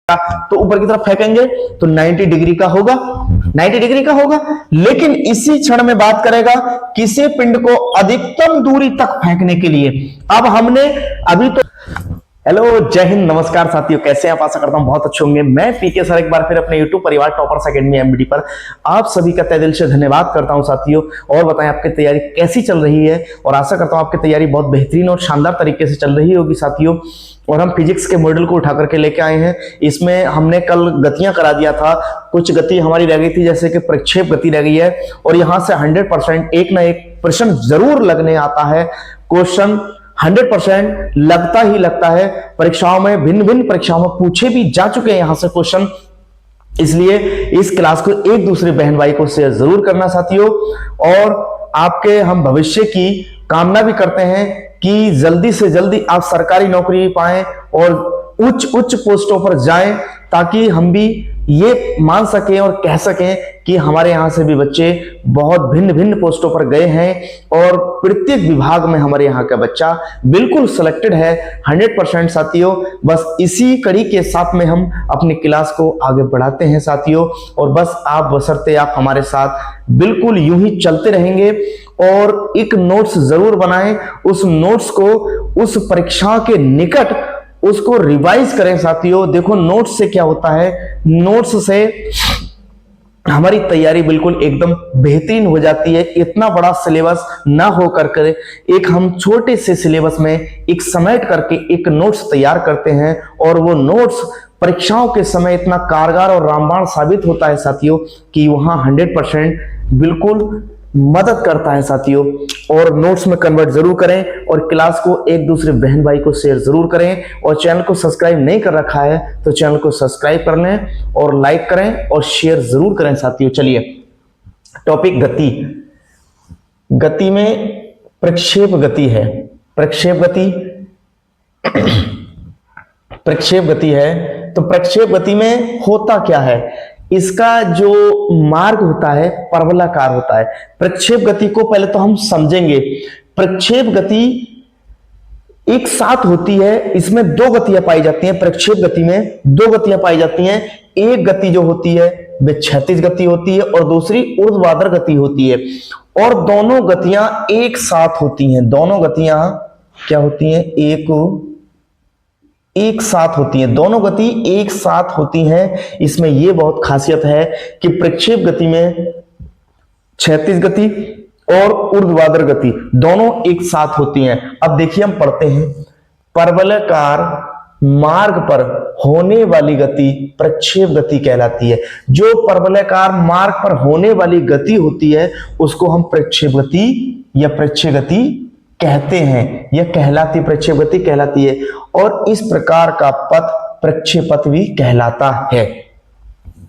तो ऊपर की तरफ फेंकेंगे तो 90 डिग्री का होगा, 90 डिग्री का होगा। लेकिन इसी क्षण में बात करेगा किसी पिंड को अधिकतम दूरी तक फेंकने के लिए। अब हमने अभी तो हेलो, जय हिंद, नमस्कार साथियों, कैसे हैं आप? आशा करता हूं बहुत अच्छे होंगे। मैं पीके सर एक बार फिर अपने यूट्यूब परिवार टॉपर्स एकेडमी एमबीडी पर आप सभी का तहे दिल से धन्यवाद करता हूं साथियों। और बताएं आपकी तैयारी कैसी चल रही है, और आशा करता हूं आपकी तैयारी बहुत बेहतरीन और शानदार तरीके से चल रही होगी साथियों। और हम फिजिक्स के मॉडल को उठा करके लेके आए हैं। इसमें हमने कल गतियां करा दिया था, कुछ गति हमारी रह गई थी, जैसे कि प्रक्षेप गति रह गई है। और यहां से 100% एक ना एक प्रश्न जरूर लगने आता है। क्वेश्चन 100% लगता ही लगता है। परीक्षाओं में, भिन्न भिन्न परीक्षाओं में पूछे भी जा चुके हैं यहां से क्वेश्चन। इसलिए इस क्लास को एक दूसरे बहन भाई को शेयर जरूर करना साथियों। और आपके हम भविष्य की कामना भी करते हैं कि जल्दी से जल्दी आप सरकारी नौकरी पाएं और उच्च उच्च पोस्टों पर जाएं, ताकि हम भी ये मान सकें और कह सकें कि हमारे यहां से भी बच्चे बहुत भिन्न भिन्न पोस्टों पर गए हैं। और प्रत्येक विभाग में हमारे यहाँ का बच्चा बिल्कुल सिलेक्टेड है 100% साथियों। बस इसी कड़ी के साथ में हम अपनी क्लास को आगे बढ़ाते हैं साथियों। और बस आप बशर्ते आप हमारे साथ बिल्कुल यूं ही चलते रहेंगे। और एक नोट्स जरूर बनाएं, उस नोट्स को उस परीक्षा के निकट उसको रिवाइज करें साथियों। देखो नोट्स से क्या होता है, नोट्स से हमारी तैयारी बिल्कुल एकदम बेहतरीन हो जाती है। इतना बड़ा सिलेबस ना हो करके एक हम छोटे से सिलेबस में एक समेट करके एक नोट्स तैयार करते हैं, और वो नोट्स परीक्षाओं के समय इतना कारगर और रामबाण साबित होता है साथियों कि वहां 100% बिल्कुल मदद करता है साथियों। और नोट्स में कन्वर्ट जरूर करें, और क्लास को एक दूसरे बहन भाई को शेयर जरूर करें। और चैनल को सब्सक्राइब नहीं कर रखा है तो चैनल को सब्सक्राइब कर लें, और लाइक करें और शेयर जरूर करें साथियों। चलिए, टॉपिक गति। गति में प्रक्षेप गति है, प्रक्षेप गति प्रक्षेप गति है। तो प्रक्षेप गति में होता क्या है, इसका जो मार्ग होता है परवलयाकार होता है। प्रक्षेप गति को पहले तो हम समझेंगे। प्रक्षेप गति एक साथ होती है, इसमें दो गतियां पाई जाती हैं। प्रक्षेप गति में दो गतियां पाई जाती हैं। एक गति जो होती है वह क्षैतिज गति होती है, और दूसरी ऊर्ध्वाधर गति होती है। और दोनों गतियां एक साथ होती हैं। दोनों गतियां क्या होती हैं, एक साथ होती हैं। दोनों गति एक साथ होती हैं। इसमें यह बहुत खासियत है कि प्रक्षेप गति में क्षैतिज गति और ऊर्ध्वाधर गति दोनों एक साथ होती हैं। अब देखिए, हम पढ़ते हैं, परवलयाकार मार्ग पर होने वाली गति प्रक्षेप गति कहलाती है। जो परवलयाकार मार्ग पर होने वाली गति होती है उसको हम प्रक्षेप गति या प्रक्षेप गति कहते हैं। यह कहलाती, प्रक्षेप गति कहलाती है। और इस प्रकार का पथ प्रक्षेपथ भी कहलाता है,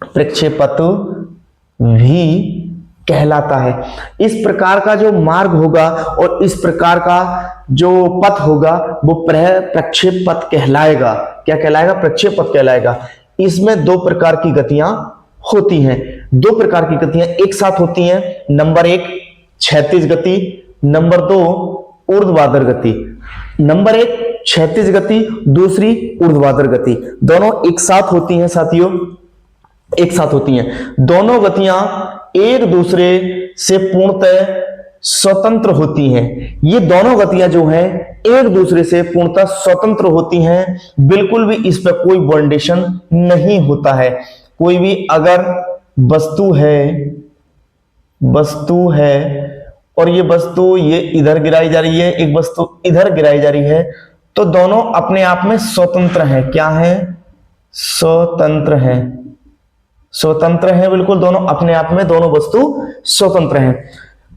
प्रक्षेपथ भी कहलाता है। इस प्रकार का जो मार्ग होगा और इस प्रकार का जो पथ होगा वो प्रक्षेप पथ कहलाएगा। क्या कहलाएगा? प्रक्षेप पथ कहलाएगा। इसमें दो प्रकार की गतियां होती हैं, दो प्रकार की गतियां एक साथ होती हैं। नंबर एक क्षैतिज गति, नंबर दो ऊर्ध्वाधर गति। नंबर एक क्षैतिज गति, दूसरी ऊर्ध्वाधर गति। दोनों एक साथ होती हैं साथियों, एक साथ होती हैं। दोनों गतियां एक दूसरे से पूर्णतः स्वतंत्र होती हैं। ये दोनों गतियां जो हैं एक दूसरे से पूर्णतः स्वतंत्र होती हैं। बिल्कुल भी इस पर कोई बाउंडेशन नहीं होता है। कोई भी अगर वस्तु है और ये वस्तु ये इधर गिराई जा रही है, एक वस्तु इधर गिराई जा रही है, तो दोनों अपने आप में स्वतंत्र हैं। क्या है? स्वतंत्र हैं, स्वतंत्र हैं बिल्कुल। दोनों अपने आप में, दोनों वस्तु स्वतंत्र हैं।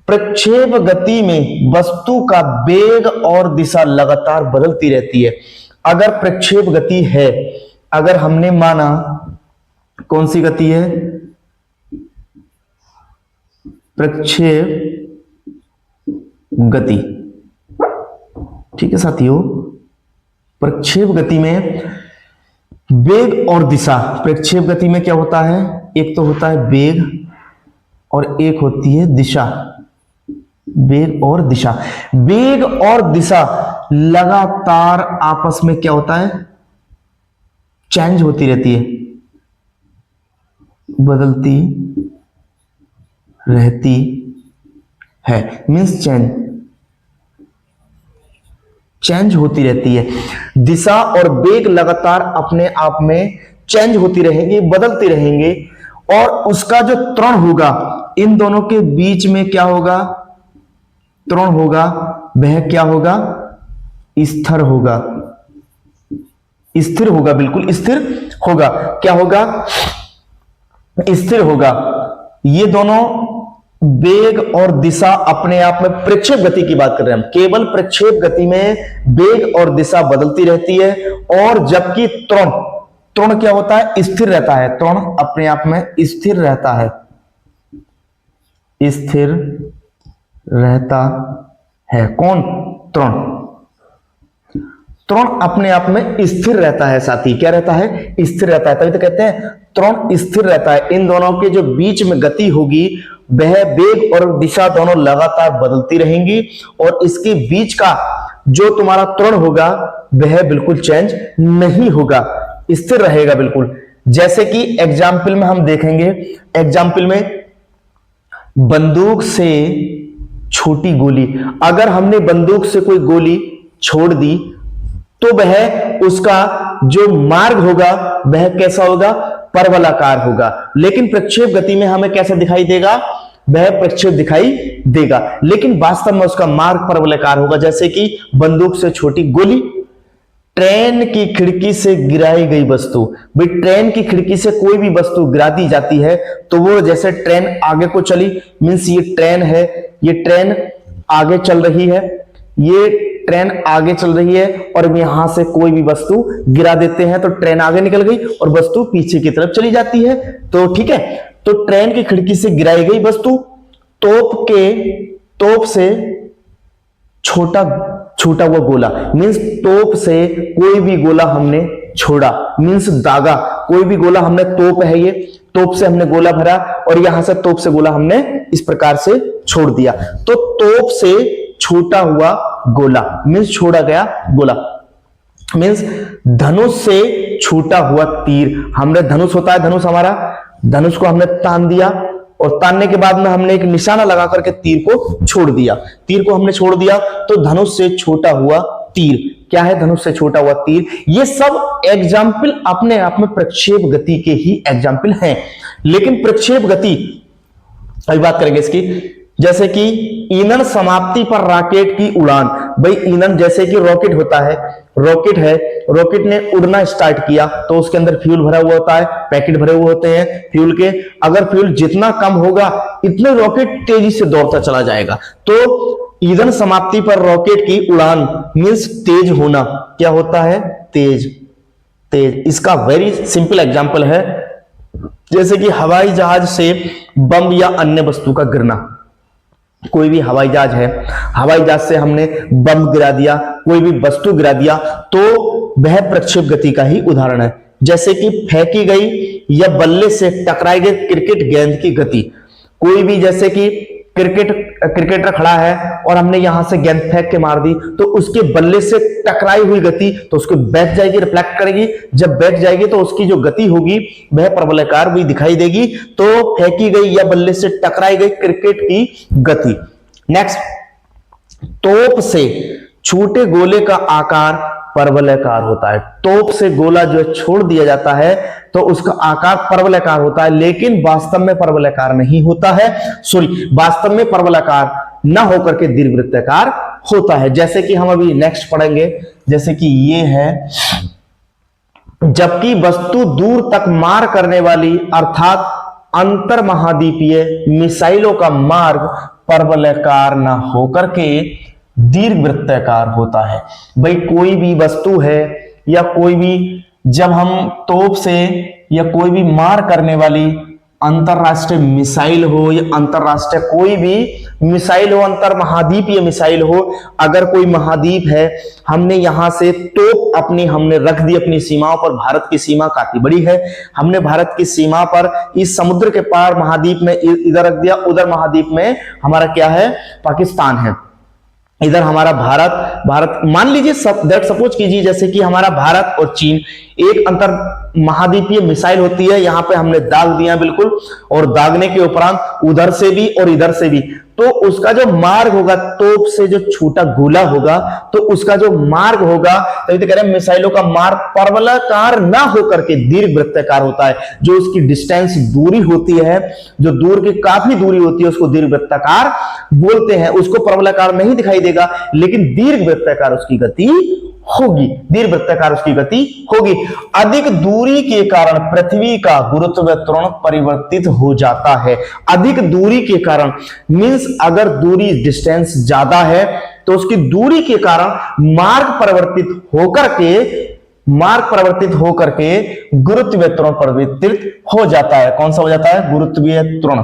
प्रक्षेप गति में वस्तु का वेग और दिशा लगातार बदलती रहती है। अगर प्रक्षेप गति है, अगर हमने माना कौन सी गति है, प्रक्षेप गति, ठीक है साथियों। प्रक्षेप गति में वेग और दिशा, प्रक्षेप गति में क्या होता है, एक तो होता है वेग और एक होती है दिशा। वेग और दिशा, वेग और दिशा लगातार आपस में क्या होता है, चेंज होती रहती है, बदलती रहती है, मीन्स चेंज होती रहती है। दिशा और वेग लगातार अपने आप में चेंज होती रहेंगी, बदलती रहेंगे, और उसका जो त्वरण होगा, इन दोनों के बीच में क्या होगा, त्वरण होगा, वह क्या होगा, स्थिर होगा, स्थिर होगा, बिल्कुल स्थिर होगा। क्या होगा, स्थिर होगा। ये दोनों वेग और दिशा अपने आप में, प्रक्षेप गति की बात कर रहे हैं हम, केवल प्रक्षेप गति में वेग और दिशा बदलती रहती है, और जबकि त्वरण, त्वरण क्या होता है, स्थिर रहता है। त्वरण अपने आप में स्थिर रहता है, स्थिर रहता है। कौन, त्वरण, त्वरण अपने आप में स्थिर रहता है साथी, क्या रहता है, स्थिर रहता है, तभी तो कहते हैं त्वरण स्थिर रहता है। इन दोनों के जो बीच में गति होगी, वह वेग और दिशा दोनों लगातार बदलती रहेंगी, और इसके बीच का जो तुम्हारा त्वरण होगा, वह बिल्कुल चेंज नहीं होगा, स्थिर रहेगा बिल्कुल। जैसे कि एग्जाम्पल में हम देखेंगे, एग्जाम्पल में बंदूक से छोटी गोली, अगर हमने बंदूक से कोई गोली छोड़ दी, तो वह, उसका जो मार्ग होगा वह कैसा होगा, परवलयाकार होगा। लेकिन प्रक्षेप गति में हमें कैसा दिखाई देगा, वह प्रक्षेप दिखाई देगा, लेकिन वास्तव में उसका मार्ग परवलयाकार होगा। जैसे कि बंदूक से छोटी गोली, ट्रेन की खिड़की से गिराई गई वस्तु, भाई ट्रेन की खिड़की से कोई भी वस्तु गिरा दी जाती है, तो वो जैसे ट्रेन आगे को चली, मीन्स ये ट्रेन है, ये ट्रेन आगे चल रही है, ये ट्रेन आगे चल रही है, और यहां से कोई भी वस्तु गिरा देते हैं तो ट्रेन आगे निकल गई और वस्तु पीछे की तरफ चली जाती है। तो ठीक है, तो ट्रेन की खिड़की से गिराई गई वस्तु, तोप से छोटा हुआ गोला, मीन्स तोप से कोई भी गोला हमने छोड़ा, मीन्स दागा, कोई भी गोला हमने, तोप है ये, तोप से हमने गोला भरा, और यहां से तोप से गोला हमने इस प्रकार से छोड़ दिया, तो तोप से छोटा हुआ गोला, मीन्स छोड़ा गया गोला। मीन्स धनुष से छूटा हुआ तीर, हमने, धनुष होता है, धनुष हमारा, धनुष को हमने तान दिया, और तानने के बाद में हमने एक निशाना लगा करके तीर को छोड़ दिया, तीर को हमने छोड़ दिया, तो धनुष से छोटा हुआ तीर क्या है, धनुष से छोटा हुआ तीर। ये सब एग्जाम्पल अपने आप में प्रक्षेप गति के ही एग्जाम्पल हैं। लेकिन प्रक्षेप गति, अभी बात करेंगे इसकी, जैसे कि ईंधन समाप्ति पर रॉकेट की उड़ान, भाई ईंधन, जैसे कि रॉकेट होता है, रॉकेट है, रॉकेट ने उड़ना स्टार्ट किया, तो उसके अंदर फ्यूल भरा हुआ होता है, पैकेट भरे हुए होते हैं फ्यूल के, अगर फ्यूल जितना कम होगा इतने रॉकेट तेजी से दौड़ता चला जाएगा। तो ईंधन समाप्ति पर रॉकेट की उड़ान मीन्स तेज होना, क्या होता है, तेज। इसका वेरी सिंपल एग्जांपल है, जैसे कि हवाई जहाज से बम या अन्य वस्तु का गिरना। कोई भी हवाई जहाज है, हवाई जहाज से हमने बम गिरा दिया, कोई भी वस्तु गिरा दिया, तो वह प्रक्षेप गति का ही उदाहरण है। जैसे कि फेंकी गई या बल्ले से टकराई गई क्रिकेट गेंद की गति, कोई भी, जैसे कि क्रिकेटर खड़ा है और हमने यहां से गेंद फेंक के मार दी, तो उसके बल्ले से टकराई हुई गति तो उसको बैठ जाएगी, रिफ्लेक्ट करेगी, जब बैठ जाएगी तो उसकी जो गति होगी वह परवलयाकार भी दिखाई देगी। तो फेंकी गई या बल्ले से टकराई गई क्रिकेट की गति। नेक्स्ट, तोप से छोटे गोले का आकार परवलयाकार होता है। तोप से गोला जो छोड़ दिया जाता है तो उसका आकार परवलयाकार होता है, लेकिन वास्तव में परवलयाकार नहीं होता है, सॉरी, वास्तव में परवलयाकार न होकर के दीर्घवृत्ताकार होता है। जैसे कि हम अभी नेक्स्ट पढ़ेंगे, जैसे कि ये है, जबकि वस्तु दूर तक मार करने वाली अर्थात अंतर महाद्वीपीय मिसाइलों का मार्ग परवलयाकार न होकर के दीर्घवृत्ताकार होता है। भाई कोई भी वस्तु है या कोई भी, जब हम तोप से या कोई भी मार करने वाली अंतरराष्ट्रीय मिसाइल हो या अंतरराष्ट्रीय कोई भी मिसाइल हो, अंतर महाद्वीपीय मिसाइल हो, अगर कोई महाद्वीप है, हमने यहां से तोप अपनी हमने रख दी अपनी सीमाओं पर, भारत की सीमा काफी बड़ी है, हमने भारत की सीमा पर इस समुद्र के पार महाद्वीप में इधर रख दिया, उधर महाद्वीप में हमारा क्या है, पाकिस्तान है। इधर हमारा भारत मान लीजिए, सपोज कीजिए जैसे कि हमारा भारत और चीन एक अंतर महाद्वीपीय मिसाइल होती है, यहां पे हमने दाग दिया बिल्कुल, और दागने के उपरांत उधर से भी और इधर से भी, तो उसका जो मार्ग होगा, तोप से जो छोटा गोला होगा, तो उसका जो मार्ग होगा, तो कह रहे हैं मिसाइलों का मार्ग परवलयाकार ना होकर के दीर्घवृत्ताकार होता है। जो उसकी डिस्टेंस दूरी होती है, जो दूर की काफी दूरी होती है, उसको दीर्घवृत्ताकार बोलते हैं। उसको परवलयाकार नहीं दिखाई देगा, लेकिन दीर्घवृत्ताकार उसकी गति होगी, दीर्घवृत्ताकार उसकी गति होगी। अधिक दूरी के कारण पृथ्वी का गुरुत्व त्वरण परिवर्तित हो जाता है। अधिक दूरी के कारण मींस अगर दूरी डिस्टेंस ज्यादा है तो उसकी दूरी के कारण मार्ग परिवर्तित होकर के गुरुत्वीय त्वरण परिवर्तित हो जाता है। कौन सा हो जाता है? गुरुत्वीय त्वरण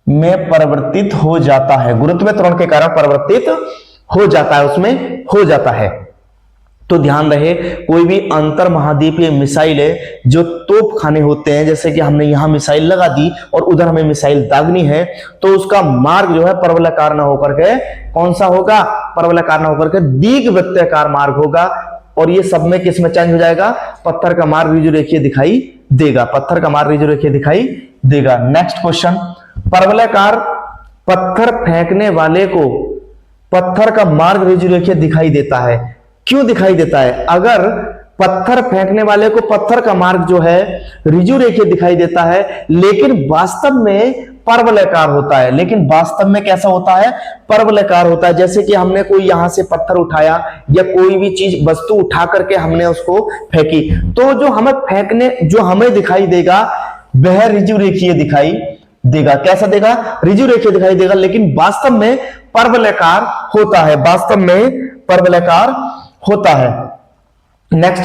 में परिवर्तित हो जाता है, गुरुत्वीय त्वरण के कारण परिवर्तित हो जाता है, उसमें हो जाता है। तो ध्यान रहे, कोई भी अंतर महाद्वीपीय मिसाइल है, जो तोप खाने होते हैं, जैसे कि हमने यहां मिसाइल लगा दी और उधर हमें मिसाइल दागनी है, तो उसका मार्ग जो है परवलयाकार न होकर के कौन सा होगा? परवलयाकार न होकर के दीर्घवृत्ताकार मार्ग होगा। और ये सब में किस में चेंज हो जाएगा? पत्थर का मार्ग ऋजु रेखीय दिखाई देगा, पत्थर का मार्ग ऋजु रेखीय दिखाई देगा। नेक्स्ट क्वेश्चन, परवलयाकार पत्थर फेंकने वाले को पत्थर का मार्ग ऋजु रेखीय दिखाई देता है। क्यों दिखाई देता है? अगर पत्थर फेंकने वाले को पत्थर का मार्ग जो है ऋजु रेखीय दिखाई देता है, लेकिन वास्तव में परवलयाकार होता है, लेकिन वास्तव में कैसा होता है? परवलयाकार होता है। जैसे कि हमने कोई यहां से पत्थर उठाया या कोई भी चीज वस्तु उठा करके हमने उसको फेंकी, तो जो हमें दिखाई देगा वह ऋजु रेखीय दिखाई देगा। कैसा देगा? ऋजु रेखीय दिखाई देगा, लेकिन वास्तव में परवलयाकार होता है, वास्तव में परवलयाकार होता है। नेक्स्ट,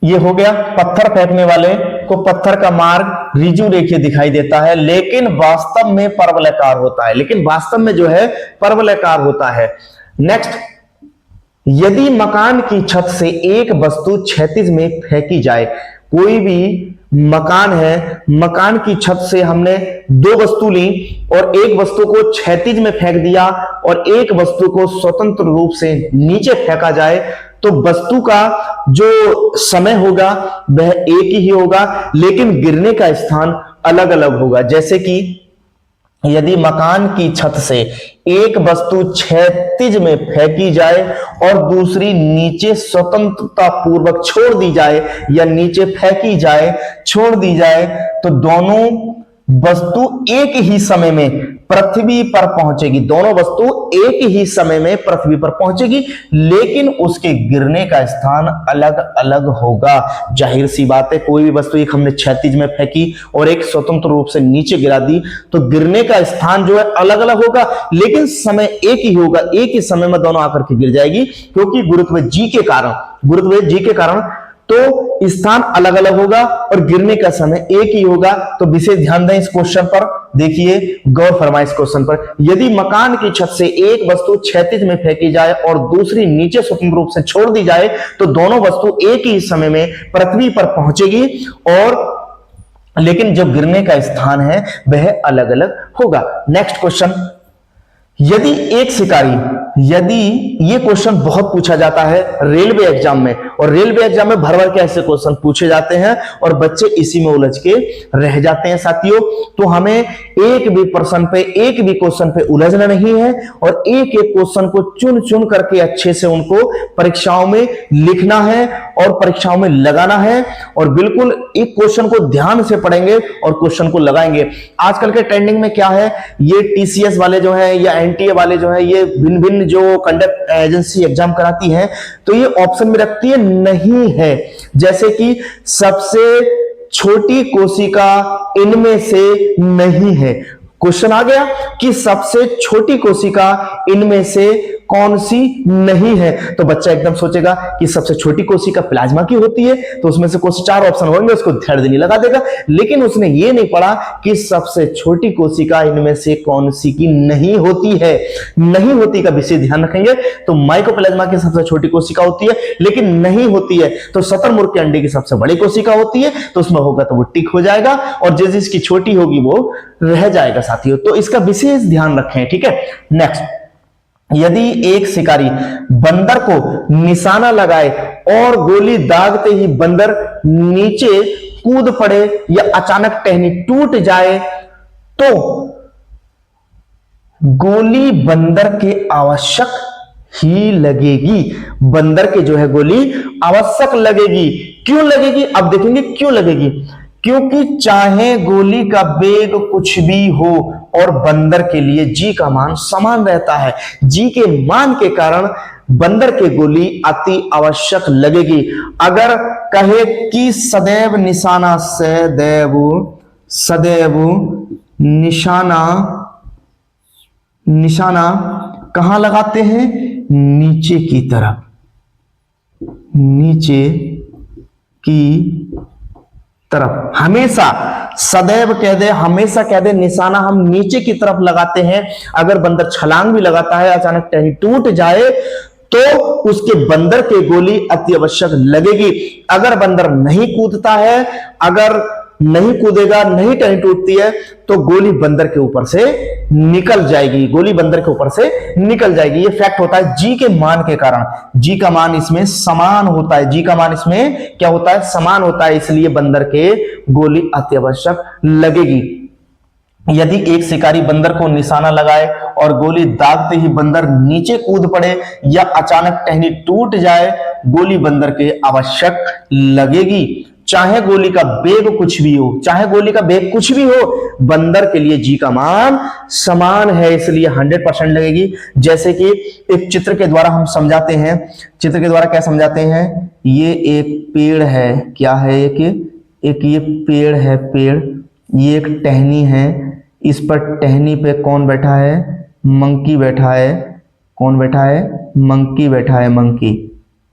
ये हो गया, पत्थर फेंकने वाले को पत्थर का मार्ग ऋजु रेखीय दिखाई देता है, लेकिन वास्तव में परवलयाकार होता है, लेकिन वास्तव में जो है परवलयाकार होता है। नेक्स्ट, यदि मकान की छत से एक वस्तु क्षैतिज में फेंकी जाए, कोई भी मकान है, मकान की छत से हमने दो वस्तु ली और एक वस्तु को क्षैतिज में फेंक दिया और एक वस्तु को स्वतंत्र रूप से नीचे फेंका जाए, तो वस्तु का जो समय होगा वह एक ही होगा, लेकिन गिरने का स्थान अलग अलग होगा। जैसे कि यदि मकान की छत से एक वस्तु क्षैतिज में फेंकी जाए और दूसरी नीचे स्वतंत्रता पूर्वक छोड़ दी जाए या नीचे फेंकी जाए, छोड़ दी जाए, तो दोनों वस्तु एक ही समय में पृथ्वी पर पहुंचेगी, दोनों वस्तु एक ही समय में पृथ्वी पर पहुंचेगी, लेकिन उसके गिरने का स्थान अलग अलग होगा। जाहिर सी बात है, कोई भी वस्तु एक हमने क्षैतिज में फेंकी और एक स्वतंत्र रूप से नीचे गिरा दी, तो गिरने का स्थान जो है अलग अलग होगा, लेकिन समय एक ही होगा, एक ही समय में दोनों आकर के गिर जाएगी, क्योंकि गुरुत्व जी के कारण तो स्थान अलग अलग होगा और गिरने का समय एक ही होगा। तो विशेष ध्यान दें इस क्वेश्चन पर, देखिए गौर फरमाएं इस क्वेश्चन पर। यदि मकान की छत से एक वस्तु क्षैतिज में फेंकी जाए और दूसरी नीचे स्वतंत्र रूप से छोड़ दी जाए, तो दोनों वस्तु एक ही समय में पृथ्वी पर पहुंचेगी, और लेकिन जो गिरने का स्थान है वह अलग अलग होगा। नेक्स्ट क्वेश्चन, यदि एक शिकारी, यदि ये क्वेश्चन बहुत पूछा जाता है रेलवे एग्जाम में, और रेलवे एग्जाम में भर भर के ऐसे क्वेश्चन पूछे जाते हैं और बच्चे इसी में उलझ के रह जाते हैं साथियों। तो हमें एक भी क्वेश्चन पे उलझना नहीं है और एक एक क्वेश्चन को चुन चुन करके अच्छे से उनको परीक्षाओं में लिखना है और परीक्षाओं में लगाना है, और बिल्कुल एक क्वेश्चन को ध्यान से पढ़ेंगे और क्वेश्चन को लगाएंगे। आजकल के ट्रेंडिंग में क्या है, ये टीसीएस वाले जो है या एनटीए वाले जो है, ये भिन्न भिन्न जो कंडक्ट एजेंसी एग्जाम कराती है, तो ये ऑप्शन में रखती है नहीं है, जैसे कि सबसे छोटी कोशिका इनमें से नहीं है। क्वेश्चन आ गया कि सबसे छोटी कोशिका इनमें से कौन सी नहीं है, तो बच्चा एकदम सोचेगा कि सबसे छोटी कोशिका प्लाज्मा की होती है, तो उसमें से कुछ 4 ऑप्शन होंगे, उसको थर्ड नहीं लगा देगा। लेकिन उसने ये नहीं पढ़ा कि सबसे छोटी कोशिका इनमें से कौन सी की नहीं होती है। नहीं होती का विशेष ध्यान रखेंगे। तो माइकोप्लाज्मा की सबसे छोटी कोशिका होती है, लेकिन नहीं होती है तो शुतुरमुर्ग के अंडे की सबसे बड़ी कोशिका होती है, तो उसमें होगा तो वो टिक हो जाएगा, और जिसकी छोटी होगी वो रह जाएगा साथियों, तो इसका विशेष ध्यान रखें। ठीक है, नेक्स्ट, यदि एक शिकारी बंदर को निशाना लगाए और गोली दागते ही बंदर नीचे कूद पड़े या अचानक टहनी टूट जाए तो गोली बंदर के आवश्यक ही लगेगी। बंदर के जो है गोली आवश्यक लगेगी। क्यों लगेगी? अब देखेंगे क्यों लगेगी। क्योंकि चाहे गोली का वेग कुछ भी हो और बंदर के लिए जी का मान समान रहता है। जी के मान के कारण बंदर के गोली अति आवश्यक लगेगी। अगर कहे कि सदैव निशाना, सदैव निशाना कहां लगाते हैं? नीचे की तरफ, नीचे की तरफ। हमेशा सदैव कह दे, हमेशा कह दे निशाना हम नीचे की तरफ लगाते हैं। अगर बंदर छलांग भी लगाता है, अचानक टहनी टूट जाए तो उसके बंदर के गोली अति आवश्यक लगेगी। अगर बंदर नहीं कूदता है, अगर नहीं कूदेगा, नहीं टहनी टूटती है, तो गोली बंदर के ऊपर से निकल जाएगी। गोली बंदर के ऊपर से निकल जाएगी। ये फैक्ट होता है जी के मान के कारण। जी का मान इसमें समान होता है। जी का मान इसमें क्या होता है? समान होता है। इसलिए बंदर के गोली अति आवश्यक लगेगी। यदि एक शिकारी बंदर को निशाना लगाए और गोली दागते ही बंदर नीचे कूद पड़े या अचानक टहनी टूट जाए, गोली बंदर के आवश्यक लगेगी। चाहे गोली का वेग कुछ भी हो, चाहे गोली का वेग कुछ भी हो, बंदर के लिए जी का मान समान है, इसलिए 100% लगेगी। जैसे कि एक चित्र के द्वारा हम समझाते हैं। चित्र के द्वारा क्या समझाते हैं? ये एक पेड़ है, क्या है? एक ये पेड़ है, पेड़, ये एक टहनी है, इस पर टहनी पे कौन बैठा है? मंकी बैठा है। कौन बैठा है? मंकी बैठा है। मंकी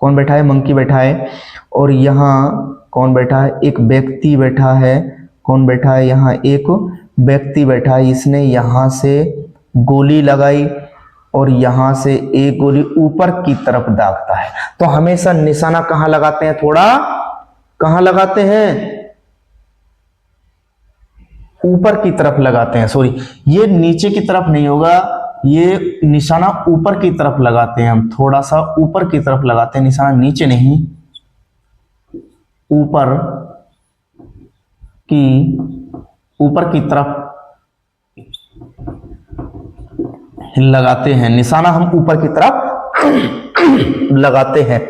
कौन बैठा है? मंकी बैठा है। और यहाँ कौन बैठा है? एक व्यक्ति बैठा है। कौन बैठा है? यहाँ एक व्यक्ति बैठा है। इसने यहां से गोली लगाई और यहां से एक गोली ऊपर की तरफ दागता है। तो हमेशा निशाना कहां लगाते हैं? थोड़ा कहां लगाते हैं? ऊपर की तरफ लगाते हैं। सॉरी, ये नीचे की तरफ नहीं होगा, ये निशाना ऊपर की तरफ लगाते हैं। हम थोड़ा सा ऊपर की तरफ लगाते हैं निशाना, नीचे नहीं, ऊपर की तरफ लगाते हैं। निशाना हम ऊपर की तरफ लगाते हैं।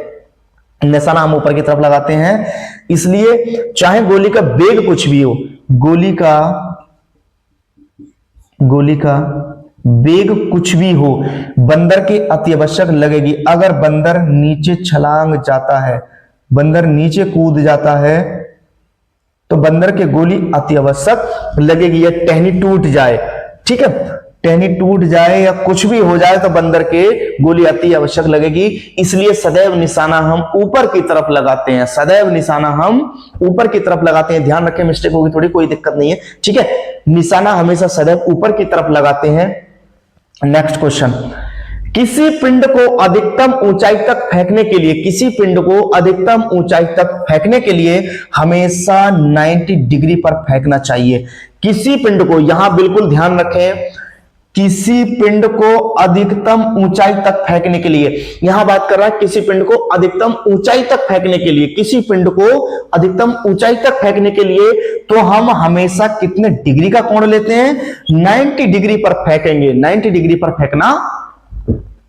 निशाना हम ऊपर की तरफ लगाते हैं, इसलिए चाहे गोली का वेग कुछ भी हो, गोली का वेग कुछ भी हो, बंदर की अति आवश्यक लगेगी। अगर बंदर नीचे छलांग जाता है, बंदर नीचे कूद जाता है, तो बंदर के गोली अति आवश्यक लगेगी। या टहनी टूट जाए, ठीक है, टहनी टूट जाए या कुछ भी हो जाए तो बंदर के गोली अति आवश्यक लगेगी। इसलिए सदैव निशाना हम ऊपर की तरफ लगाते हैं। सदैव निशाना हम ऊपर की तरफ लगाते हैं। ध्यान रखें, मिस्टेक होगी थोड़ी, कोई दिक्कत नहीं है, ठीक है। निशाना हमेशा सदैव ऊपर की तरफ लगाते हैं। नेक्स्ट क्वेश्चन, किसी पिंड को अधिकतम ऊंचाई तक फेंकने के लिए, किसी पिंड को अधिकतम ऊंचाई तक फेंकने के लिए हमेशा 90 डिग्री पर फेंकना चाहिए। किसी पिंड को, यहां बिल्कुल ध्यान रखें, किसी पिंड को अधिकतम ऊंचाई तक फेंकने के लिए, यहां बात कर रहा है किसी पिंड को अधिकतम ऊंचाई तक फेंकने के लिए, किसी पिंड को अधिकतम ऊंचाई तक फेंकने के लिए तो हम हमेशा कितने डिग्री का कोण लेते हैं? 90 डिग्री पर फेंकेंगे। 90 डिग्री पर फेंकना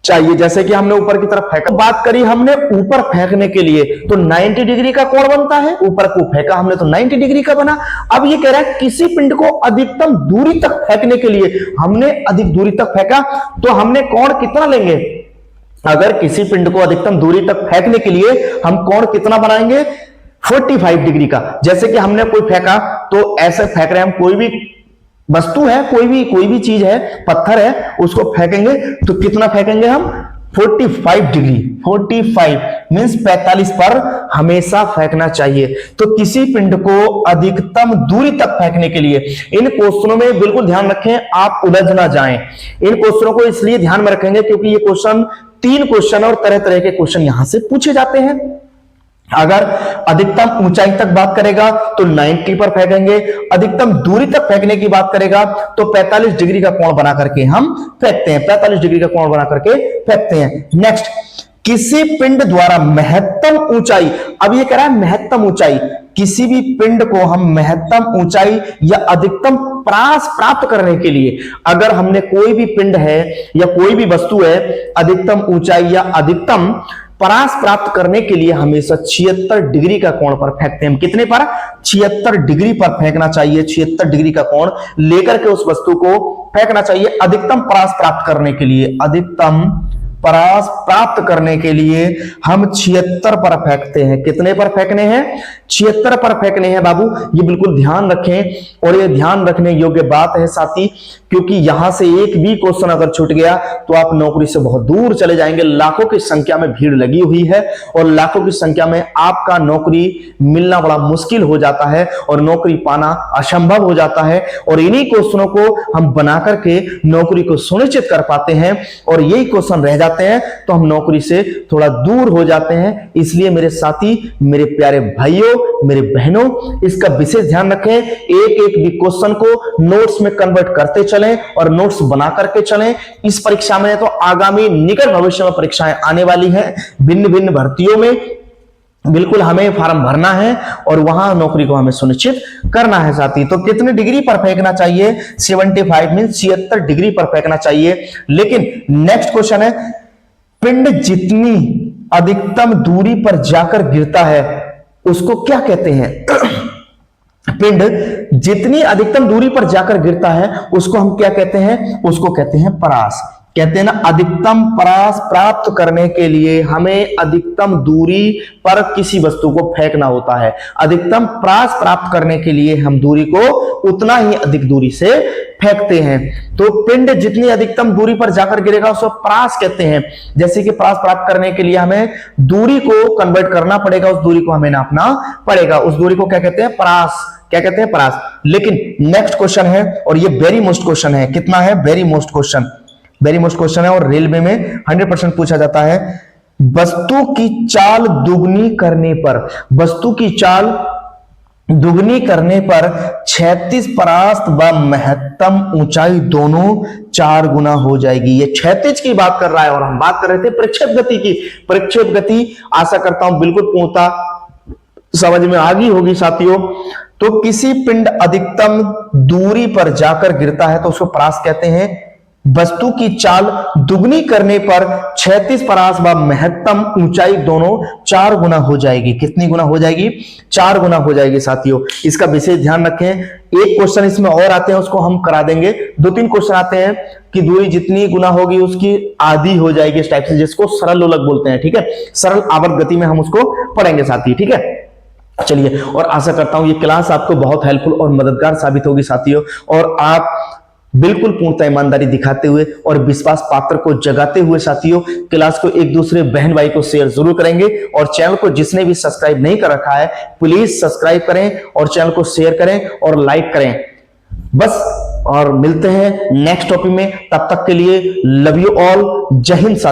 चाहिए। जैसे कि हमने ऊपर की तरफ फेंका, बात करी हमने ऊपर फेंकने के लिए, तो 90 डिग्री का कोण बनता है। ऊपर को फेंका हमने तो 90 डिग्री का बना। अब ये कह रहा है किसी पिंड को अधिकतम दूरी तक फेंकने के लिए, हमने अधिक दूरी तक फेंका तो हमने कोण कितना लेंगे? अगर किसी पिंड को अधिकतम दूरी तक फेंकने के लिए हम कोण कितना बनाएंगे? 45 डिग्री का। जैसे कि हमने कोई फेंका तो ऐसे फेंक रहे हैं हम, कोई भी वस्तु है, कोई भी चीज है, पत्थर है, उसको फेंकेंगे तो कितना फेंकेंगे हम? 45 डिग्री। 45 मींस 45 पर हमेशा फेंकना चाहिए। तो किसी पिंड को अधिकतम दूरी तक फेंकने के लिए, इन क्वेश्चनों में बिल्कुल ध्यान रखें, आप उलझ ना जाएं। इन क्वेश्चनों को इसलिए ध्यान में रखेंगे क्योंकि ये क्वेश्चन 3 क्वेश्चन और तरह तरह के क्वेश्चन यहां से पूछे जाते हैं। अगर अधिकतम ऊंचाई तक बात करेगा तो 90 पर फेंकेंगे, अधिकतम दूरी तक फेंकने की बात करेगा तो 45 डिग्री का कोण बना करके हम फेंकते हैं, 45 डिग्री का कोण बना करके फेंकते हैं। नेक्स्ट, किसी पिंड द्वारा महत्तम ऊंचाई, अब ये कह रहा है महत्तम ऊंचाई, किसी भी पिंड को हम महत्तम ऊंचाई या अधिकतम परास प्राप्त करने के लिए, अगर हमने कोई भी पिंड है या कोई भी वस्तु है, अधिकतम ऊंचाई या अधिकतम परास प्राप्त करने के लिए हमेशा 76 डिग्री का कोण पर फेंकते हैं। हम कितने पर? 76 डिग्री पर फेंकना चाहिए, 76 डिग्री का कोण लेकर के उस वस्तु को फेंकना चाहिए अधिकतम परास प्राप्त करने के लिए। अधिकतम परास प्राप्त करने के लिए हम 76 पर फेंकते हैं। कितने पर फेंकने हैं? 76 पर फेंकने हैं बाबू, ये बिल्कुल ध्यान रखें। और ये ध्यान रखने योग्य बात है साथी, क्योंकि यहां से एक भी क्वेश्चन अगर छूट गया तो आप नौकरी से बहुत दूर चले जाएंगे। लाखों की संख्या में भीड़ लगी हुई है और लाखों की संख्या में आपका नौकरी मिलना बड़ा मुश्किल हो जाता है और नौकरी पाना असंभव हो जाता है। और इन्हीं क्वेश्चनों को हम बना करके नौकरी को सुनिश्चित कर पाते हैं और यही क्वेश्चन रह जाते हैं तो हम नौकरी से थोड़ा दूर हो जाते हैं। इसलिए मेरे साथी, मेरे प्यारे भाइयों, मेरे बहनों, इसका विशेष ध्यान रखें। एक एक भी क्वेश्चन को नोट्स में कन्वर्ट करते चलें और नोट्स बना करके चलें। इस परीक्षा में तो आगामी निकट भविष्य में परीक्षाएं आने वाली हैं, भिन्न भिन्न भर्तियों में बिल्कुल हमें फॉर्म भरना है और वहां नौकरी को हमें सुनिश्चित करना है साथी। तो कितने डिग्री पर फेंकना चाहिए? 75 मीन 76 डिग्री पर फेंकना चाहिए। लेकिन नेक्स्ट क्वेश्चन है, पिंड जितनी अधिकतम दूरी पर जाकर गिरता है उसको क्या कहते हैं? पिंड जितनी अधिकतम दूरी पर जाकर गिरता है उसको हम क्या कहते हैं? उसको कहते हैं परास। कहते हैं ना, अधिकतम परास प्राप्त करने के लिए हमें अधिकतम दूरी पर किसी वस्तु को फेंकना होता है। अधिकतम परास प्राप्त करने के लिए हम दूरी को उतना ही अधिक दूरी से फेंकते हैं। तो पिंड जितनी अधिकतम दूरी पर जाकर गिरेगा उसको परास कहते हैं। जैसे कि परास प्राप्त करने के लिए हमें दूरी को कन्वर्ट करना पड़ेगा, उस दूरी को हमें नापना पड़ेगा, उस दूरी को क्या कहते हैं? परास। क्या कहते हैं? परास। लेकिन नेक्स्ट क्वेश्चन है और ये वेरी मोस्ट क्वेश्चन है। कितना है? Very most question, very most question है और रेलवे में 100% पूछा जाता है। वस्तु की चाल दुगनी करने पर, वस्तु की चाल दुगनी करने पर 36 परास्त व महत्तम ऊंचाई दोनों 4 गुना हो जाएगी। ये क्षैतिज की बात कर रहा है और हम बात कर रहे थे प्रक्षेप गति की। प्रक्षेप गति आशा करता हूं बिल्कुल पूर्णता समझ में आ गई होगी साथियों। तो किसी पिंड अधिकतम दूरी पर जाकर गिरता है तो उसको परास कहते हैं। वस्तु की चाल दुगनी करने पर 36 परास व महत्तम ऊंचाई दोनों 4 गुना हो जाएगी। कितनी गुना हो जाएगी? 4 गुना हो जाएगी साथियों। इसका विशेष ध्यान रखें। एक क्वेश्चन इसमें और आते हैं, उसको हम करा देंगे। 2-3 क्वेश्चन आते हैं कि दूरी जितनी गुना होगी उसकी आधी हो जाएगी, इस टाइप से, जिसको सरल लोलक बोलते हैं। ठीक है, सरल आवर्त गति में हम उसको पढ़ेंगे साथी। ठीक है, चलिए, और आशा करता हूं ये क्लास आपको बहुत हेल्पफुल और मददगार साबित होगी साथियों। और आप बिल्कुल पूर्णतः ईमानदारी दिखाते हुए और विश्वास पात्र को जगाते हुए साथियों क्लास को एक दूसरे बहन भाई को शेयर जरूर करेंगे। और चैनल को जिसने भी सब्सक्राइब नहीं कर रखा है प्लीज सब्सक्राइब करें और चैनल को शेयर करें और लाइक करें बस। और मिलते हैं नेक्स्ट टॉपिक में, तब तक के लिए लव यू ऑल, जय हिंद।